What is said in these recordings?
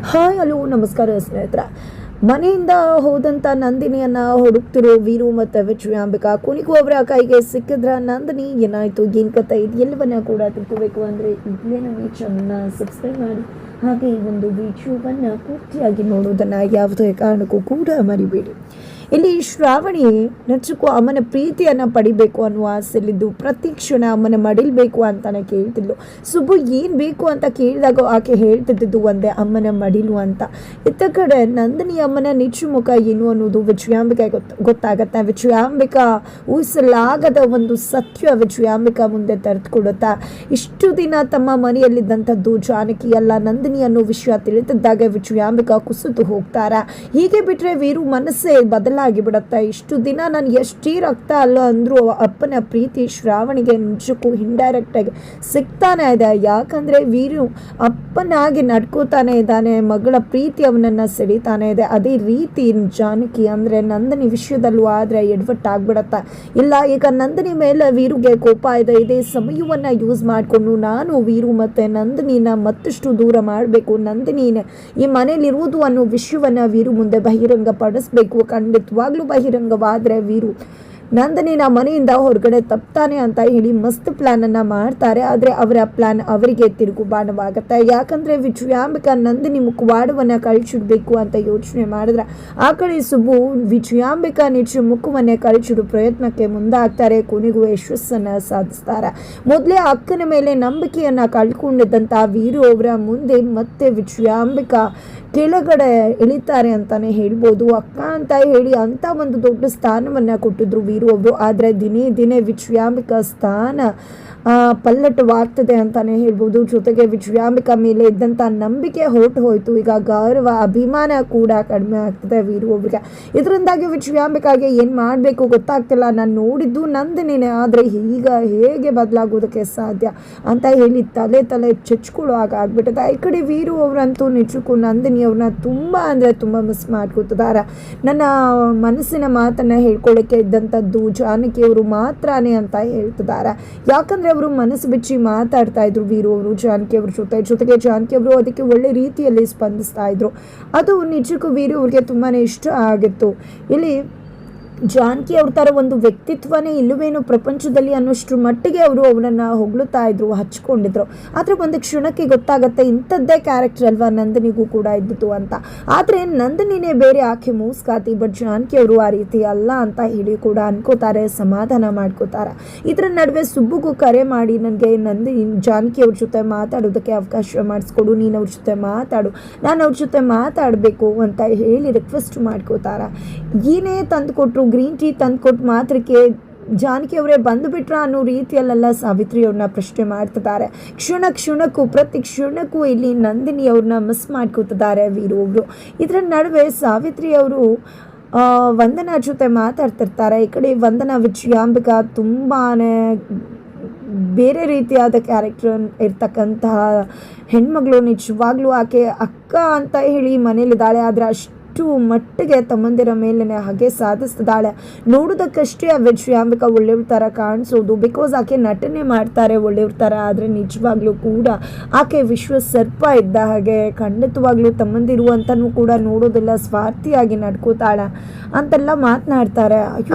Hi hello ನಮಸ್ಕಾರ ಸ್ನೇಹಿತರ. ಮನೆಯಿಂದ ಹೋದಂಥ ನಂದಿನಿಯನ್ನು ಹುಡುಕ್ತಿರೋ ವೀರು ಮತ್ತು ವಿಜಯಾಂಬಿಕಾ ಕೊನೆಗೂ ಅವರ ಕೈಗೆ ಸಿಕ್ಕಿದ್ರ ನಂದಿನಿ ಏನಾಯಿತು, ಏನು ಕಥೆ, ಇದು ಎಲ್ಲವನ್ನ ಕೂಡ ತಿಳ್ಕೋಬೇಕು ಅಂದರೆ ಈಗಲೇ ನಮ್ಮ ಚಾನಲ್ನ ಸಬ್ಸ್ಕ್ರೈಬ್ ಮಾಡಿ ಹಾಗೆ ಈ ಒಂದು ವಿಡಿಯೋವನ್ನು ಪೂರ್ತಿಯಾಗಿ ನೋಡೋದನ್ನು ಯಾವುದೇ ಕಾರಣಕ್ಕೂ ಕೂಡ ಮರಿಬೇಡಿ. ಇಲ್ಲಿ ಶ್ರಾವಣಿ ನಚ್ಚಕ್ಕೂ ಅಮ್ಮನ ಪ್ರೀತಿಯನ್ನು ಪಡಿಬೇಕು ಅನ್ನುವ ಆಸೆಯಲ್ಲಿದ್ದು ಪ್ರತಿ ಕ್ಷಣ ಅಮ್ಮನ ಮಡಿಲ್ಬೇಕು ಅಂತಾನೆ ಕೇಳ್ತಿದ್ಲು. ಸುಬ್ಬು ಏನು ಬೇಕು ಅಂತ ಕೇಳಿದಾಗ ಆಕೆ ಹೇಳ್ತಿದ್ದು ಒಂದೇ, ಅಮ್ಮನ ಮಡಿಲು ಅಂತ. ಇತ್ತ ಕಡೆ ನಂದಿನಿ ಅಮ್ಮನ ನಿಜ ಮುಖ ಏನು ಅನ್ನೋದು ವಿಜಯಾಂಬಿಕೆ ಗೊತ್ತಾಗತ್ತೆ. ವಿಜಯಾಂಬಿಕಾ ಊಹಿಸಲಾಗದ ಒಂದು ಸತ್ಯ ವಿಜಯಾಂಬಿಕಾ ಮುಂದೆ ತೆರೆದುಕೊಡುತ್ತಾ. ಇಷ್ಟು ದಿನ ತಮ್ಮ ಮನೆಯಲ್ಲಿದ್ದಂಥದ್ದು ಜಾನಕಿ ಅಲ್ಲ ನಂದಿನಿ ಅನ್ನೋ ವಿಷಯ ತಿಳಿದಿದ್ದಾಗ ವಿಜಯಾಂಬಿಕಾ ಕುಸಿದು ಹೋಗ್ತಾರ. ಹೀಗೆ ಬಿಟ್ಟರೆ ವೀರು ಮನಸ್ಸೇ ಬದಲಾಗಿ ಬಿಡುತ್ತೆ. ಇಷ್ಟು ದಿನ ನಾನು ಎಷ್ಟೇ ರಕ್ತ ಅಲ್ಲ ಅಂದರೂ ಅಪ್ಪನ ಪ್ರೀತಿ ಶ್ರಾವಣಿಗೆ ನಿಜಕ್ಕೂ ಇಂಡೈರೆಕ್ಟ್ ಆಗಿ ಸಿಗ್ತಾನೆ ಇದೆ. ಯಾಕಂದ್ರೆ ವೀರು ಅಪ್ಪನಾಗಿ ನಡ್ಕೋತಾನೆ ಇದ್ದಾನೆ, ಮಗಳ ಪ್ರೀತಿ ಅವನನ್ನ ಸೆಳೀತಾನೆ ಇದೆ. ಅದೇ ರೀತಿ ಜಾನಕಿ ಅಂದ್ರೆ ನಂದಿನಿ ವಿಷಯದಲ್ಲೂ ಆದ್ರೆ ಎಡವಟ್ಟಾಗ್ಬಿಡತ್ತ. ಇಲ್ಲ, ಈಗ ನಂದಿನಿ ಮೇಲೆ ವೀರುಗೆ ಕೋಪ ಇದೆ. ಇದೇ ಸಮಯವನ್ನ ಯೂಸ್ ಮಾಡಿಕೊಂಡು ನಾನು ವೀರು ಮತ್ತೆ ನಂದಿನಿನ ಮತ್ತಷ್ಟು ದೂರ ಮಾಡಬೇಕು, ನಂದಿನಿನ ಈ ಮನೇಲಿರುವುದು ಅನ್ನೋ ವಿಷಯವನ್ನ ವೀರು ಮುಂದೆ ಬಹಿರಂಗ ಪಡಿಸ್ಬೇಕು. ಖಂಡಿತವಾಗ್ಲೂ ಬಹಿರಂಗವಾದ್ರೆ ವೀರು ನಂದಿನಿನ ಮನೆಯಿಂದ ಹೊರಗಡೆ ತಪ್ತಾನೆ ಅಂತ ಹೇಳಿ ಮಸ್ತ್ ಪ್ಲಾನನ್ನು ಮಾಡ್ತಾರೆ. ಆದರೆ ಅವರ ಪ್ಲಾನ್ ಅವರಿಗೆ ತಿರುಗುಬಾಣವಾಗುತ್ತೆ. ಯಾಕಂದರೆ ವಿಜಯಾಂಬಿಕಾ ನಂದಿನಿ ಮುಖವಾಡವನ್ನು ಕಳಿಸಿಡ್ಬೇಕು ಅಂತ ಯೋಚನೆ ಮಾಡಿದ್ರೆ ಆ ಕಡೆ ಸುಬ್ಬು ವಿಜಯಾಂಬಿಕಾ ನಿಜ ಮುಖವನ್ನೇ ಕಳಿಸಿಡೋ ಪ್ರಯತ್ನಕ್ಕೆ ಮುಂದಾಗ್ತಾರೆ. ಕೊನೆಗೂ ಯಶಸ್ಸನ್ನು ಸಾಧಿಸ್ತಾರೆ. ಮೊದಲೇ ಅಕ್ಕನ ಮೇಲೆ ನಂಬಿಕೆಯನ್ನು ಕಳ್ಕೊಂಡಿದ್ದಂಥ ವೀರು ಅವರ ಮುಂದೆ ಮತ್ತೆ ವಿಜಯಾಂಬಿಕಾ ಕೆಳಗಡೆ ಇಳಿತಾರೆ ಅಂತಾನೆ ಹೇಳ್ಬೋದು. ಅಕ್ಕ ಅಂತ ಹೇಳಿ ಅಂತ ಒಂದು ದೊಡ್ಡ ಸ್ಥಾನವನ್ನು ಕೊಟ್ಟಿದ್ರು ವೀರು ಅವರು. ಆದರೆ ದಿನೇ ವಿಜಯಾಂಬಿಕಾ ಸ್ಥಾನ ಪಲ್ಲಟವಾಗ್ತದೆ ಅಂತಾನೆ ಹೇಳ್ಬೋದು. ಜೊತೆಗೆ ವಿಜಯಾಂಬಿಕಾ ಮೇಲೆ ಇದ್ದಂಥ ನಂಬಿಕೆ ಹೊರಟು ಹೋಯಿತು. ಈಗ ಗೌರವ ಅಭಿಮಾನ ಕೂಡ ಕಡಿಮೆ ಆಗ್ತದೆ ವೀರು ಒಬ್ರಿಗೆ. ಇದರಿಂದಾಗಿ ವಿಜಯಾಂಬಿಕಾಗೆ ಏನು ಮಾಡಬೇಕು ಗೊತ್ತಾಗ್ತಿಲ್ಲ. ನಾನು ನೋಡಿದ್ದು ನಂದಿನಿನೇ, ಆದರೆ ಈಗ ಹೇಗೆ ಬದಲಾಗೋದಕ್ಕೆ ಸಾಧ್ಯ ಅಂತ ಹೇಳಿ ತಲೆ ಚಚ್ಕೊಳ್ಳೋ ಆಗ ಆಗ್ಬಿಟ್ಟಿದೆ. ಈ ಕಡೆ ವೀರು ಅವರಂತೂ ನಿಜಕ್ಕೂ ನಂದಿನಿ ಅವ್ರನ್ನ ತುಂಬ ಅಂದರೆ ತುಂಬ ಮಿಸ್ ಮಾಡ್ಕೊತಿದ್ದಾರೆ. ನನ್ನ ಮನಸ್ಸಿನ ಮಾತನ್ನು ಹೇಳ್ಕೊಳ್ಳೋಕ್ಕೆ ಇದ್ದಂಥದ್ದು ಜಾನಕಿ ಅವರು ಮಾತ್ರನೇ ಅಂತ ಹೇಳ್ತಿದ್ದಾರೆ. ಯಾಕಂದರೆ ಅವರು ಮನಸ್ಸು ಬಿಚ್ಚಿ ಮಾತಾಡ್ತಾ ಇದ್ರು ವೀರು ಅವರು ಜಾನಕಿ ಅವ್ರ ಜೊತೆಗೆ ಜಾನಕಿ ಅವರು ಅದಕ್ಕೆ ಒಳ್ಳೆ ರೀತಿಯಲ್ಲಿ ಸ್ಪಂದಿಸ್ತಾ ಇದ್ರು. ಅದು ನಿಜಕ್ಕೂ ವೀರು ಅವ್ರಿಗೆ ತುಂಬಾ ಇಷ್ಟ ಆಗಿತ್ತು. ಇಲ್ಲಿ ಜಾನಕಿ ಅವ್ರ ಥರ ಒಂದು ವ್ಯಕ್ತಿತ್ವನೇ ಇಲ್ಲವೇನು ಪ್ರಪಂಚದಲ್ಲಿ ಅನ್ನೋಷ್ಟ್ರ ಮಟ್ಟಿಗೆ ಅವರು ಅವನನ್ನು ಹೊಗಳುತ್ತಾ ಇದ್ರು, ಹಚ್ಕೊಂಡಿದ್ರು. ಆದರೆ ಒಂದು ಕ್ಷಣಕ್ಕೆ ಗೊತ್ತಾಗತ್ತೆ ಇಂಥದ್ದೇ ಕ್ಯಾರೆಕ್ಟರ್ ಅಲ್ವಾ ನಂದಿನಿಗೂ ಕೂಡ ಇದ್ದಿತ್ತು ಅಂತ. ಆದರೆ ನಂದಿನಿನೇ ಬೇರೆ, ಆಕೆ ಮೂಸ್ಕಾತಿ. ಬಟ್ ಜಾನಕಿ ಅವರು ಆ ರೀತಿ ಅಲ್ಲ ಅಂತ ಹೇಳಿ ಕೂಡ ಅನ್ಕೋತಾರೆ, ಸಮಾಧಾನ ಮಾಡ್ಕೋತಾರೆ. ಇದರ ನಡುವೆ ಸುಬ್ಬುಗೂ ಕರೆ ಮಾಡಿ ನನಗೆ ಜಾನಕಿ ಅವ್ರ ಜೊತೆ ಮಾತಾಡೋದಕ್ಕೆ ಅವಕಾಶ ಮಾಡಿಸ್ಕೊಡು, ನೀನು ಅವ್ರ ಜೊತೆ ಮಾತಾಡು, ನಾನು ಅವ್ರ ಜೊತೆ ಮಾತಾಡಬೇಕು ಅಂತ ಹೇಳಿ ರಿಕ್ವೆಸ್ಟ್ ಮಾಡ್ಕೋತಾರೆ. ಏನೇ ತಂದುಕೊಟ್ರು, ಗ್ರೀನ್ ಟೀ ತಂದುಕೊಟ್ಟು ಮಾತ್ರಕ್ಕೆ ಜಾನಕಿ ಅವರೇ ಬಂದುಬಿಟ್ರ ಅನ್ನೋ ರೀತಿಯಲ್ಲೆಲ್ಲ ಸಾವಿತ್ರಿ ಅವ್ರನ್ನ ಪ್ರಶ್ನೆ ಮಾಡ್ತಿದ್ದಾರೆ. ಕ್ಷಣಕ್ಕೂ ಪ್ರತಿ ಕ್ಷಣಕ್ಕೂ ಇಲ್ಲಿ ನಂದಿನಿ ಅವ್ರನ್ನ ಮಿಸ್ ಮಾಡ್ಕೋತಿದ್ದಾರೆ ವೀರು ಅವರು. ಇದರ ನಡುವೆ ಸಾವಿತ್ರಿ ಅವರು ವಂದನಾ ಜೊತೆ ಮಾತಾಡ್ತಿರ್ತಾರೆ. ಈ ಕಡೆ ವಂದನಾ ವಿಜಯಾಂಬಿಕಾ ತುಂಬಾ ಬೇರೆ ರೀತಿಯಾದ ಕ್ಯಾರೆಕ್ಟರ್ ಇರ್ತಕ್ಕಂತಹ ಹೆಣ್ಮಗಳು. ನಿಜವಾಗ್ಲೂ ಆಕೆ ಅಕ್ಕ ಅಂತ ಹೇಳಿ ಮನೇಲಿದ್ದಾಳೆ, ಆದರೆ ಅಷ್ಟು ಮಟ್ಟಿಗೆ ತಮ್ಮಂದಿರ ಮೇಲೇ ಹಾಗೆ ಸಾಧಿಸ್ತಿದ್ದಾಳೆ. ನೋಡೋದಕ್ಕಷ್ಟೇ ಆ ವಿಜಯಾಂಬಿಕಾ ಒಳ್ಳೆಯವ್ರ ಥರ ಕಾಣಿಸೋದು, ಬಿಕಾಸ್ ಆಕೆ ನಟನೆ ಮಾಡ್ತಾರೆ ಒಳ್ಳೆಯವ್ರ ಥರ. ಆದರೆ ನಿಜವಾಗ್ಲೂ ಕೂಡ ಆಕೆ ವಿಶ್ವ ಸರ್ಪ ಇದ್ದ ಹಾಗೆ. ಖಂಡಿತವಾಗ್ಲೂ ತಮ್ಮಂದಿರು ಅಂತಲೂ ಕೂಡ ನೋಡೋದಿಲ್ಲ, ಸ್ವಾರ್ಥಿಯಾಗಿ ನಡ್ಕೋತಾಳೆ ಅಂತೆಲ್ಲ ಮಾತನಾಡ್ತಾರೆ.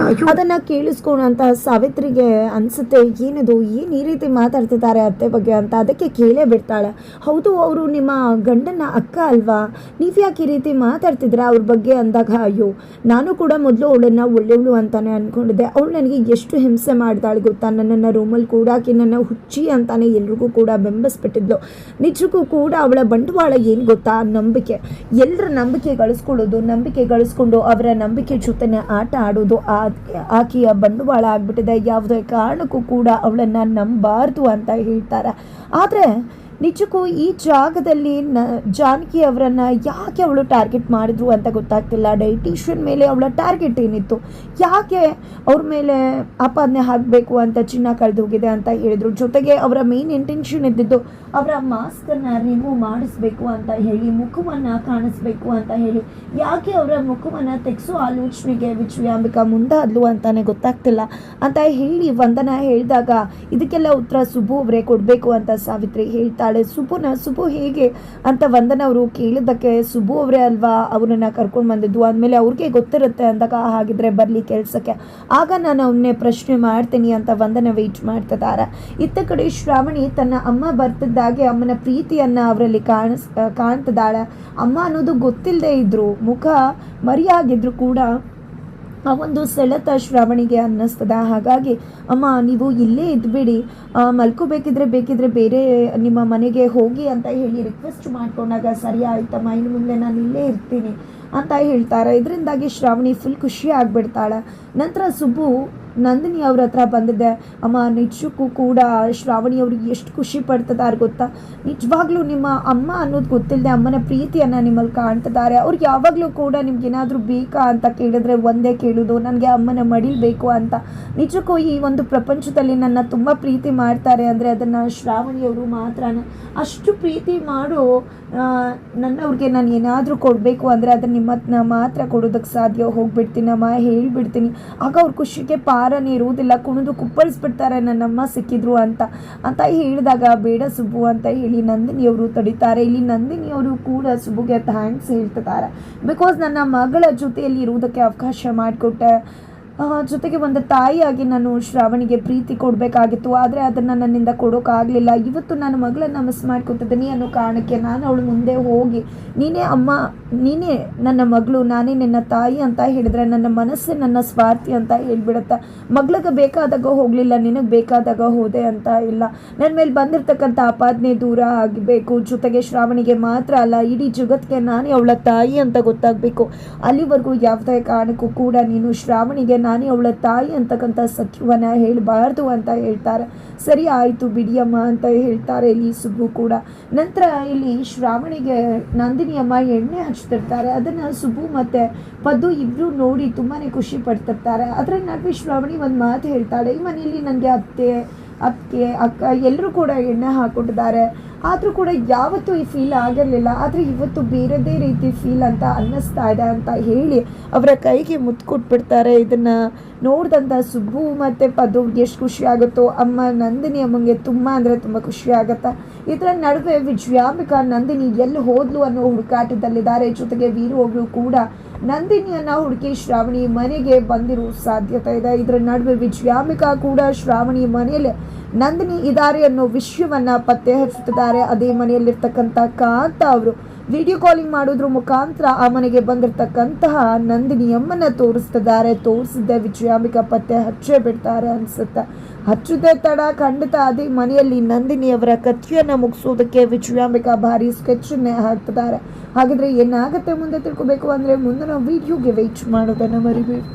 ಅದನ್ನು ಕೇಳಿಸ್ಕೊಂಡಂತಹ ಸಾವಿತ್ರಿಗೆ ಅನಿಸುತ್ತೆ, ಏನದು ಏನು ಈ ರೀತಿ ಮಾತಾಡ್ತಿದ್ದಾರೆ ಅತ್ತೆ ಬಗ್ಗೆ ಅಂತ. ಅದಕ್ಕೆ ಕೇಳೇ ಬಿಡ್ತಾಳೆ, ಹೌದು ಅವರು ನಿಮ್ಮ ಗಂಡನ ಅಕ್ಕ ಅಲ್ವಾ, ನೀವು ಯಾಕೆ ಈ ರೀತಿ ಮಾತಾಡ್ತಿದ್ರ ಅವ್ರ ಬಗ್ಗೆ ಅಂದಾಗ, ಅಯ್ಯೋ ನಾನು ಕೂಡ ಮೊದಲು ಅವಳನ್ನು ಒಳ್ಳೆಯವಳು ಅಂತಾನೆ ಅಂದ್ಕೊಂಡಿದ್ದೆ. ಅವಳು ನನಗೆ ಎಷ್ಟು ಹಿಂಸೆ ಮಾಡ್ದಾಳೆ ಗೊತ್ತಾ, ನನ್ನನ್ನು ರೂಮಲ್ಲಿ ಕೂಡ ಆಕೆ ನನ್ನ ಹುಚ್ಚಿ ಅಂತಾನೆ ಎಲ್ರಿಗೂ ಕೂಡ ಬೆಂಬಲಿಸ್ಬಿಟ್ಟಿದ್ಲು. ನಿಜಕ್ಕೂ ಕೂಡ ಅವಳ ಬಂಡವಾಳ ಏನು ಗೊತ್ತಾ, ನಂಬಿಕೆ. ಎಲ್ಲರ ನಂಬಿಕೆ ಗಳಿಸ್ಕೊಂಡು ಅವರ ನಂಬಿಕೆ ಜೊತೆನೆ ಆಟ ಆಡೋದು ಆಕೆಯ ಬಂಡವಾಳ ಆಗ್ಬಿಟ್ಟಿದೆ. ಯಾವುದೇ ಕಾರಣಕ್ಕೂ ಕೂಡ ಅವಳನ್ನು ನಂಬಾರ್ದು ಅಂತ ಹೇಳ್ತಾರೆ. ಆದರೆ ನಿಜಕ್ಕೂ ಈ ಜಾಗದಲ್ಲಿ ಜಾನಕಿ ಅವರನ್ನು ಯಾಕೆ ಅವಳು ಟಾರ್ಗೆಟ್ ಮಾಡಿದ್ರು ಅಂತ ಗೊತ್ತಾಗ್ತಿಲ್ಲ. ಡೈಟಿಷಿಯನ್ ಮೇಲೆ ಅವಳ ಟಾರ್ಗೆಟ್ ಏನಿತ್ತು, ಯಾಕೆ ಅವ್ರ ಮೇಲೆ ಆಪಾದನೆ ಹಾಕಬೇಕು ಅಂತ ಚಿನ್ನ ಕಳೆದು ಹೋಗಿದೆ ಅಂತ ಹೇಳಿದ್ರು. ಜೊತೆಗೆ ಅವರ ಮೇನ್ ಇಂಟೆನ್ಷನ್ ಇದ್ದಿದ್ದು ಅವರ ಮಾಸ್ಕನ್ನು ರಿಮೂವ್ ಮಾಡಿಸ್ಬೇಕು ಅಂತ ಹೇಳಿ, ಮುಖವನ್ನು ಕಾಣಿಸ್ಬೇಕು ಅಂತ ಹೇಳಿ. ಯಾಕೆ ಅವರ ಮುಖವನ್ನು ತೆಗೆಸೋ ಆಲೋಚನೆಗೆ ವಿಜಯಾಂಬಿಕಾ ಮುಂದಾದ್ಲು ಅಂತಾನೆ ಗೊತ್ತಾಗ್ತಿಲ್ಲ ಅಂತ ಹೇಳಿ ವಂದನಾ ಹೇಳಿದಾಗ ಇದಕ್ಕೆಲ್ಲ ಉತ್ತರ ಸುಬ್ಬು ಅವರೇ ಕೊಡಬೇಕು ಅಂತ ಸಾವಿತ್ರಿ ಹೇಳ್ತಾಳೆ. ಕೇಳ್ತಾಳೆ ಸುಬು ಹೇಗೆ ಅಂತ ವಂದನ ಅವರು ಕೇಳಿದ್ದಕ್ಕೆ ಸುಬು ಅವರೇ ಅಲ್ವಾ ಅವರನ್ನು ಕರ್ಕೊಂಡು ಬಂದಿದ್ದು, ಅಂದಮೇಲೆ ಅವ್ರಿಗೆ ಗೊತ್ತಿರುತ್ತೆ ಅಂದಾಗ ಹಾಗಿದ್ರೆ ಬರಲಿ ಕೆಲಸಕ್ಕೆ, ಆಗ ನಾನು ಅವನ್ನೇ ಪ್ರಶ್ನೆ ಮಾಡ್ತೀನಿ ಅಂತ ವಂದನ ವೆಯ್ಟ್ ಮಾಡ್ತಿದ್ದಾರೆ. ಇತ್ತ ಕಡೆ ಶ್ರಾವಣಿ ತನ್ನ ಅಮ್ಮ ಬರ್ತಿದ್ದಾಗೆ ಅಮ್ಮನ ಪ್ರೀತಿಯನ್ನು ಅವರಲ್ಲಿ ಕಾಣ್ತಿದ್ದಾಳೆ. ಅಮ್ಮ ಅನ್ನೋದು ಗೊತ್ತಿಲ್ಲದೆ ಇದ್ರು, ಮುಖ ಮರಿಯಾಗಿದ್ರು ಕೂಡ ಆ ಒಂದು ಸೆಳೆತ ಶ್ರಾವಣಿಗೆ ಅನ್ನಿಸ್ತದ. ಹಾಗಾಗಿ ಅಮ್ಮ ನೀವು ಇಲ್ಲೇ ಇದ್ಬಿಡಿ, ಬೇಕಿದ್ರೆ ಬೇರೆ ನಿಮ್ಮ ಮನೆಗೆ ಹೋಗಿ ಅಂತ ಹೇಳಿ ರಿಕ್ವೆಸ್ಟ್ ಮಾಡ್ಕೊಂಡಾಗ ಸರಿ ಆಯ್ತಮ್ಮ, ಇನ್ನು ಮುಂದೆ ನಾನು ಇಲ್ಲೇ ಇರ್ತೀನಿ ಅಂತ ಹೇಳ್ತಾರೆ. ಇದರಿಂದಾಗಿ ಶ್ರಾವಣಿ ಫುಲ್ ಖುಷಿ ಆಗಿಬಿಡ್ತಾಳೆ. ನಂತರ ಸುಬ್ಬು ನಂದಿನಿ ಅವ್ರ ಹತ್ರ ಬಂದಿದ್ದೆ, ಅಮ್ಮ ನಿಜಕ್ಕೂ ಕೂಡ ಶ್ರಾವಣಿ ಅವರು ಎಷ್ಟು ಖುಷಿ ಪಡ್ತಿದ್ದಾರೆ ಗೊತ್ತಾ, ನಿಜವಾಗ್ಲೂ ನಿಮ್ಮ ಅಮ್ಮ ಅನ್ನೋದು ಗೊತ್ತಿಲ್ಲದೆ ಅಮ್ಮನ ಪ್ರೀತಿಯನ್ನು ನಿಮ್ಮಲ್ಲಿ ಕಾಣ್ತಿದ್ದಾರೆ. ಅವ್ರಿಗೆ ಯಾವಾಗಲೂ ಕೂಡ ನಿಮ್ಗೇನಾದರೂ ಬೇಕಾ ಅಂತ ಕೇಳಿದ್ರೆ ಒಂದೇ ಕೇಳೋದು, ನನಗೆ ಅಮ್ಮನ ಮಡಿಬೇಕು ಅಂತ. ನಿಜಕ್ಕೂ ಈ ಒಂದು ಪ್ರಪಂಚದಲ್ಲಿ ನನ್ನ ತುಂಬ ಪ್ರೀತಿ ಮಾಡ್ತಾರೆ ಅಂದರೆ ಅದನ್ನು ಶ್ರಾವಣಿಯವರು ಮಾತ್ರ. ಅಷ್ಟು ಪ್ರೀತಿ ಮಾಡೋ ನನ್ನವ್ರಿಗೆ ನಾನು ಏನಾದರೂ ಕೊಡಬೇಕು ಅಂದರೆ ಅದನ್ನು ನಿಮ್ಮ ಮಾತ್ರ ಕೊಡೋದಕ್ಕೆ ಸಾಧ್ಯ. ಹೋಗ್ಬಿಡ್ತೀನಮ್ಮ, ಹೇಳ್ಬಿಡ್ತೀನಿ, ಆಗ ಅವ್ರ ಖುಷಿಗೆ ಪಾರನೇ ಇರುವುದಿಲ್ಲ, ಕುಣಿದು ಕುಪ್ಪಳಿಸ್ಬಿಡ್ತಾರೆ ನನ್ನಮ್ಮ ಸಿಕ್ಕಿದ್ರು ಅಂತ ಹೇಳಿದಾಗ ಬೇಡ ಸುಬ್ಬು ಅಂತ ಹೇಳಿ ನಂದಿನಿಯವರು ತಡೀತಾರೆ. ಇಲ್ಲಿ ನಂದಿನಿಯವರು ಕೂಡ ಸುಬ್ಬುಗೆ ಥ್ಯಾಂಕ್ಸ್ ಹೇಳ್ತಿದ್ದಾರೆ. ಬಿಕಾಸ್ ನನ್ನ ಮಗಳ ಜೊತೆಯಲ್ಲಿ ಇರುವುದಕ್ಕೆ ಅವಕಾಶ ಮಾಡಿಕೊಟ್ಟೆ, ಜೊತೆಗೆ ಒಂದು ತಾಯಿಯಾಗಿ ನಾನು ಶ್ರಾವಣಿಗೆ ಪ್ರೀತಿ ಕೊಡಬೇಕಾಗಿತ್ತು, ಆದರೆ ಅದನ್ನು ನನ್ನಿಂದ ಕೊಡೋಕ್ಕಾಗಲಿಲ್ಲ. ಇವತ್ತು ನಾನು ಮಗಳನ್ನು ಮಿಸ್ ಮಾಡ್ಕೊತಿದ್ದೀನಿ ಅನ್ನೋ ಕಾರಣಕ್ಕೆ ನಾನು ಅವಳು ಮುಂದೆ ಹೋಗಿ ನೀನೇ ಅಮ್ಮ, ನೀನೇ ನನ್ನ ಮಗಳು, ನಾನೇ ನಿನ್ನ ತಾಯಿ ಅಂತ ಹೇಳಿದ್ರೆ ನನ್ನ ಮನಸ್ಸೇ ನನ್ನ ಸ್ವಾರ್ಥಿ ಅಂತ ಹೇಳ್ಬಿಡುತ್ತೆ. ಮಗಳಿಗೆ ಬೇಕಾದಾಗ ಹೋಗಲಿಲ್ಲ, ನಿನಗೆ ಬೇಕಾದಾಗ ಹೋದೆ ಅಂತ ಇಲ್ಲ. ನನ್ನ ಮೇಲೆ ಬಂದಿರತಕ್ಕಂಥ ಆಪಾದನೆ ದೂರ ಆಗಬೇಕು, ಜೊತೆಗೆ ಶ್ರಾವಣಿಗೆ ಮಾತ್ರ ಅಲ್ಲ ಇಡೀ ಜಗತ್ತಿಗೆ ನಾನೇ ಅವಳ ತಾಯಿ ಅಂತ ಗೊತ್ತಾಗಬೇಕು. ಅಲ್ಲಿವರೆಗೂ ಯಾವುದೇ ಕಾರಣಕ್ಕೂ ಕೂಡ ನೀನು ಶ್ರಾವಣಿಗೆ ನಾನೇ ಅವಳ ತಾಯಿ ಅಂತಕ್ಕಂಥ ಸತ್ಯವನ್ನು ಹೇಳಬಾರ್ದು ಅಂತ ಹೇಳ್ತಾರೆ. ಸರಿ ಆಯಿತು ಬಿಡಿಯಮ್ಮ ಅಂತ ಹೇಳ್ತಾರೆ ಇಲ್ಲಿ ಸುಬ್ಬು ಕೂಡ. ನಂತರ ಇಲ್ಲಿ ಶ್ರಾವಣಿಗೆ ನಂದಿನಿ ಅಮ್ಮ ಎಣ್ಣೆ ಹಚ್ತಿರ್ತಾರೆ. ಅದನ್ನು ಸುಬ್ಬು ಮತ್ತು ಪದ್ದು ಇಬ್ಬರು ನೋಡಿ ತುಂಬಾ ಖುಷಿ ಪಡ್ತಿರ್ತಾರೆ. ಅದರ ನಡುವೆ ಶ್ರಾವಣಿ ಒಂದು ಮಾತು ಹೇಳ್ತಾಳೆ, ಈ ಮನೆಯಲ್ಲಿ ನನಗೆ ಅತ್ತೆ ಅಕ್ಕ ಎಲ್ಲರೂ ಕೂಡ ಎಣ್ಣೆ ಹಾಕ್ಕೊಟ್ಟಿದ್ದಾರೆ, ಆದರೂ ಕೂಡ ಯಾವತ್ತೂ ಈ ಫೀಲ್ ಆಗಿರಲಿಲ್ಲ, ಆದರೆ ಇವತ್ತು ಬೇರೆದೇ ರೀತಿ ಫೀಲ್ ಅಂತ ಅನ್ನಿಸ್ತಾ ಇದೆ ಅಂತ ಹೇಳಿ ಅವರ ಕೈಗೆ ಮುತ್ತು ಕೊಟ್ಬಿಡ್ತಾರೆ. ಇದನ್ನು ನೋಡಿದಂಥ ಸುಬ್ಬು ಮತ್ತು ಪದವ್ರಿಗೆ ಎಷ್ಟು ಖುಷಿ ಆಗುತ್ತೋ ಅಮ್ಮ ನಂದಿನಿ ಅಮ್ಮಂಗೆ ತುಂಬ ಅಂದರೆ ತುಂಬ ಖುಷಿ ಆಗುತ್ತೆ. ಇದರ ನಡುವೆ ವಿಜಯಾಂಬಿಕಾ ನಂದಿನಿ ಎಲ್ಲಿ ಹೋದ್ಲು ಅನ್ನೋ ಹುಡುಕಾಟದಲ್ಲಿದ್ದಾರೆ. ಜೊತೆಗೆ ವೀರು ಒಬ್ಬರು ಕೂಡ ನಂದಿನಿಯನ್ನು ಹುಡುಕಿ ಶ್ರಾವಣಿ ಮನೆಗೆ ಬಂದಿರೋ ಸಾಧ್ಯತೆ ಇದೆ. ಇದರ ನಡುವೆ ವಿಜಯಾಂಬಿಕಾ ಕೂಡ ಶ್ರಾವಣಿ ಮನೆಯಲ್ಲಿ ನಂದಿನಿ ಇದ್ದಾರೆ ಅನ್ನೋ ವಿಷಯವನ್ನು ಪತ್ತೆ ಹಚ್ಚುತ್ತಿದ್ದಾರೆ. ಅದೇ ಮನೆಯಲ್ಲಿರ್ತಕ್ಕಂಥ ಕಾಂತ ಅವರು ವಿಡಿಯೋ ಕಾಲಿಂಗ್ ಮಾಡೋದ್ರ ಮುಖಾಂತರ ಆ ಮನೆಗೆ ಬಂದಿರತಕ್ಕಂತಹ ನಂದಿನಿಯಮ್ಮನ್ನ ತೋರಿಸಿದ್ದೆ ವಿಜಯಾಂಬಿಕಾ ಪತ್ತೆ ಹಚ್ಚೇ ಬಿಡ್ತಾರೆ ಅನ್ಸುತ್ತೆ. ಹಚ್ಚುದೇ ತಡ ಖಂಡಿತ ಅದೇ ಮನೆಯಲ್ಲಿ ನಂದಿನಿಯವರ ಕಥೆಯನ್ನು ಮುಗಿಸೋದಕ್ಕೆ ವಿಜಯಾಂಬಿಕಾ ಭಾರಿ ಸ್ಕೆಚ್ಚನ್ನೇ ಹಾಕ್ತಿದ್ದಾರೆ. ಹಾಗಿದ್ರೆ ಏನಾಗುತ್ತೆ ಮುಂದೆ ತಿಳ್ಕೊಬೇಕು ಅಂದರೆ ಮುಂದಿನ ವಿಡಿಯೋಗೆ ವೆಯ್ಟ್ ಮಾಡೋದನ್ನು ಮರಿಬೇಡಿ.